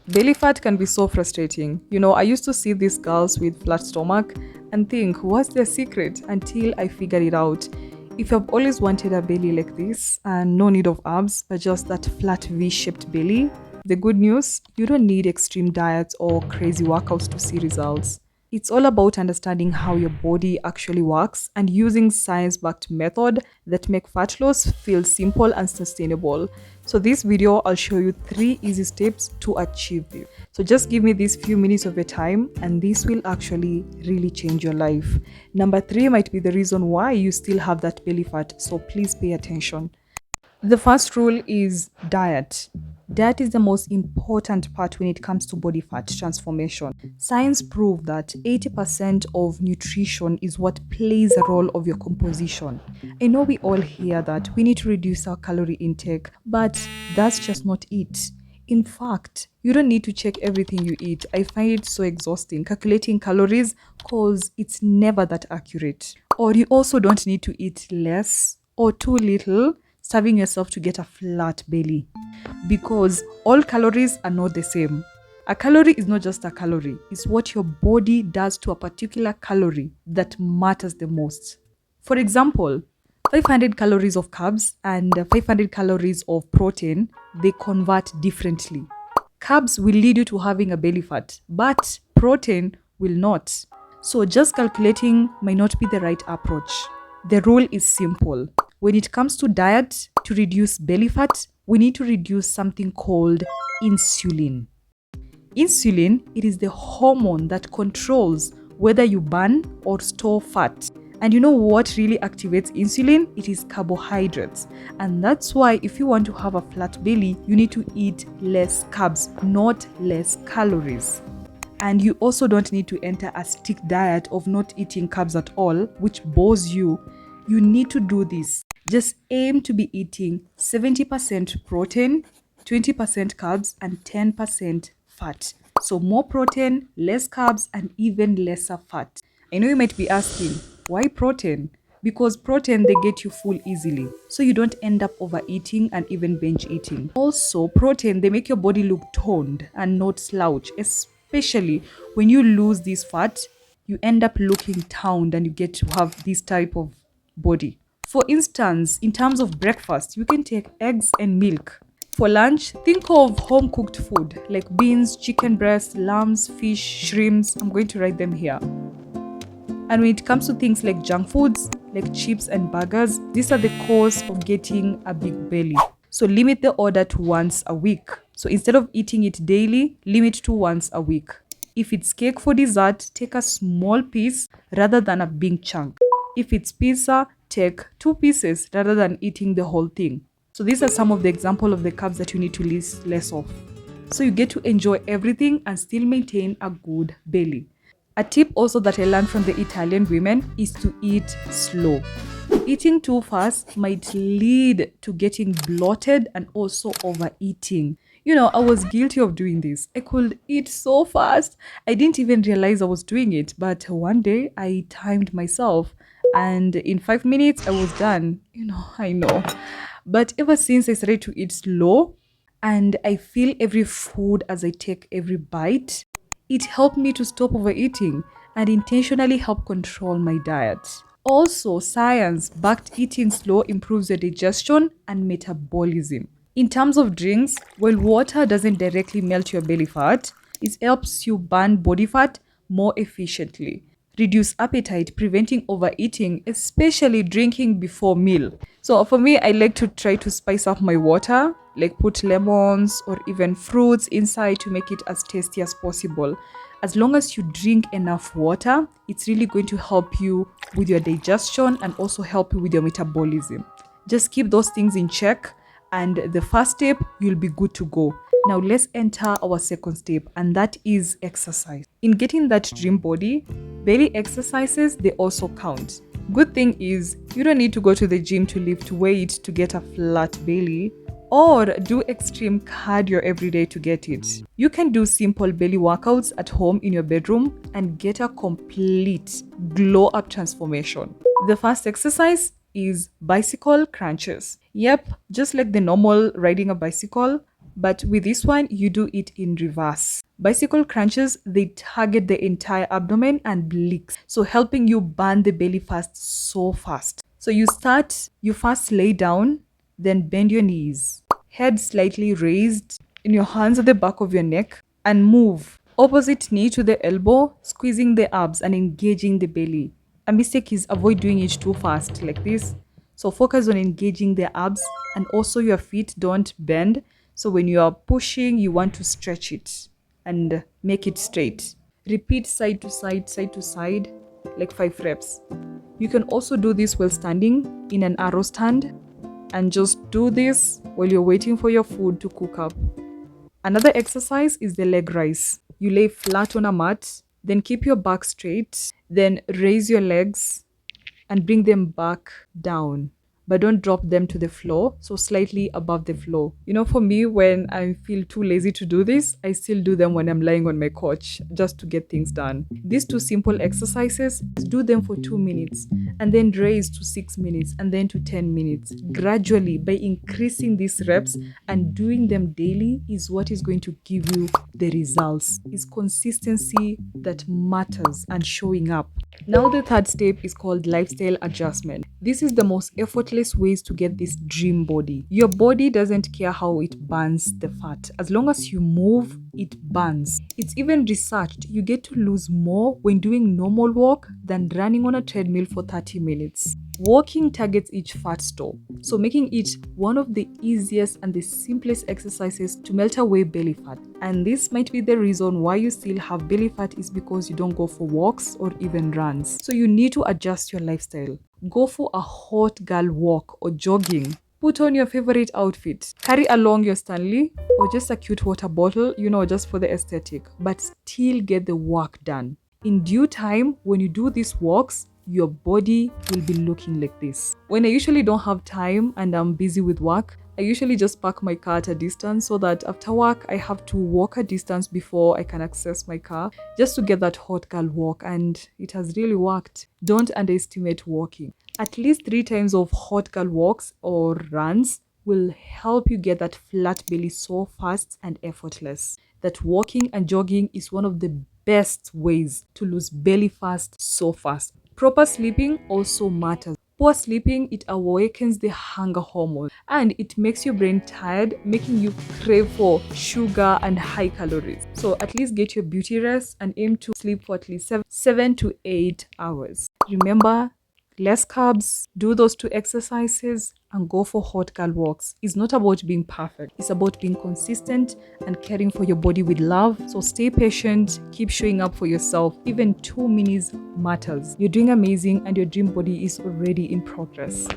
Belly fat can be so frustrating. I used to see these girls with flat stomach and think, what's their secret? Until I figured it out. If you've always wanted a belly like this and no need of abs, but just that flat V-shaped belly, the good news, you don't need extreme diets or crazy workouts to see results. It's all about understanding how your body actually works and using science-backed method that make fat loss feel simple and sustainable. So this video, I'll show you 3 easy steps to achieve this. So just give me these few minutes of your time and this will actually really change your life. Number 3 might be the reason why you still have that belly fat, so please pay attention. The first rule is diet. Diet is the most important part when it comes to body fat transformation. Science proved that 80% of nutrition is what plays a role of your composition. I know we all hear that we need to reduce our calorie intake, but that's just not it. In fact, you don't need to check everything you eat. I find it so exhausting calculating calories because it's never that accurate. Or you also don't need to eat less or too little, starving yourself to get a flat belly. Because all calories are not the same. A calorie is not just a calorie, it's what your body does to a particular calorie that matters the most. For example, 500 calories of carbs and 500 calories of protein, they convert differently. Carbs will lead you to having a belly fat, but protein will not. So just calculating might not be the right approach. The rule is simple. When it comes to diet, to reduce belly fat, we need to reduce something called insulin. Insulin, it is the hormone that controls whether you burn or store fat. And you know what really activates insulin? It is carbohydrates. And that's why if you want to have a flat belly, you need to eat less carbs, not less calories. And you also don't need to enter a strict diet of not eating carbs at all, which bores you. You need to do this. Just aim to be eating 70% protein, 20% carbs, and 10% fat. So more protein, less carbs, and even lesser fat. I know you might be asking, why protein? Because protein, they get you full easily. So you don't end up overeating and even binge eating. Also, protein, they make your body look toned and not slouch, especially when you lose this fat, you end up looking toned and you get to have this type of body. For instance, in terms of breakfast, you can take eggs and milk. For lunch, think of home cooked food like beans, chicken breast, lambs, fish, shrimps. I'm going to write them here. And when it comes to things like junk foods, like chips and burgers, these are the cause of getting a big belly. So limit the order to once a week. So instead of eating it daily, limit to once a week. If it's cake for dessert, take a small piece rather than a big chunk. If it's pizza, take 2 pieces rather than eating the whole thing. So these are some of the examples of the carbs that you need to list less of. So you get to enjoy everything and still maintain a good belly. A tip also that I learned from the Italian women is to eat slow. Eating too fast might lead to getting bloated and also overeating. I was guilty of doing this. I could eat so fast. I didn't even realize I was doing it. But one day I timed myself and in 5 minutes I was done. I know. But ever since I started to eat slow and I feel every food as I take every bite, it helped me to stop overeating and intentionally help control my diet. Also, science-backed eating slow improves your digestion and metabolism. In terms of drinks, while water doesn't directly melt your belly fat, it helps you burn body fat more efficiently. Reduce appetite, preventing overeating, especially drinking before meal. So for me, I like to try to spice up my water, like put lemons or even fruits inside to make it as tasty as possible. As long as you drink enough water, it's really going to help you with your digestion and also help you with your metabolism. Just keep those things in check and the first step, you'll be good to go. Now let's enter our second step, and that is exercise. In getting that dream body, belly exercises, they also count. Good thing is, you don't need to go to the gym to lift weight to get a flat belly or do extreme cardio every day to get it. You can do simple belly workouts at home in your bedroom and get a complete glow up transformation. The first exercise is bicycle crunches. Yep, just like the normal riding a bicycle, But with this one, you do it in reverse. Bicycle crunches, they target the entire abdomen and obliques, so helping you burn the belly fat so fast. So you first lay down, then bend your knees, head slightly raised, in your hands at the back of your neck, and move. Opposite knee to the elbow, squeezing the abs and engaging the belly. A mistake is avoid doing it too fast like this. So focus on engaging the abs, and also your feet don't bend. So when you are pushing, you want to stretch it and make it straight. Repeat side to side, like 5 reps. You can also do this while standing in an arrow stand, and just do this while you're waiting for your food to cook up. Another exercise is the leg rise. You lay flat on a mat, then keep your back straight, then raise your legs and bring them back down. But don't drop them to the floor, so slightly above the floor. For me, when I feel too lazy to do this, I still do them when I'm lying on my couch just to get things done. These 2 simple exercises, do them for 2 minutes and then raise to 6 minutes and then to 10 minutes. Gradually, by increasing these reps and doing them daily, is what is going to give you the results. It's consistency that matters and showing up. Now the third step is called lifestyle adjustment. This is the most effortless ways to get this dream body. Your body doesn't care how it burns the fat. As long as you move, it burns. It's even researched you get to lose more when doing normal walk than running on a treadmill for 30 minutes. Walking targets each fat store, so making it one of the easiest and the simplest exercises to melt away belly fat. And this might be the reason why you still have belly fat, is because you don't go for walks or even runs. So you need to adjust your lifestyle. Go for a hot girl walk or jogging. Put on your favorite outfit. Carry along your Stanley or just a cute water bottle, just for the aesthetic, but still get the work done. In due time, when you do these walks, your body will be looking like this. When I usually don't have time and I'm busy with work, I usually just park my car at a distance, so that after work I have to walk a distance before I can access my car, just to get that hot girl walk, and it has really worked. Don't underestimate walking. At least 3 times of hot girl walks or runs will help you get that flat belly so fast and effortless. That walking and jogging is one of the best ways to lose belly fat so fast. Proper sleeping also matters. Poor sleeping, it awakens the hunger hormone and it makes your brain tired, making you crave for sugar and high calories. So at least get your beauty rest and aim to sleep for at least 7 to 8 hours. Remember, less carbs, do those 2 exercises, and go for hot girl walks. It's not about being perfect. It's about being consistent and caring for your body with love. So stay patient, keep showing up for yourself. Even 2 minutes matters. You're doing amazing and your dream body is already in progress.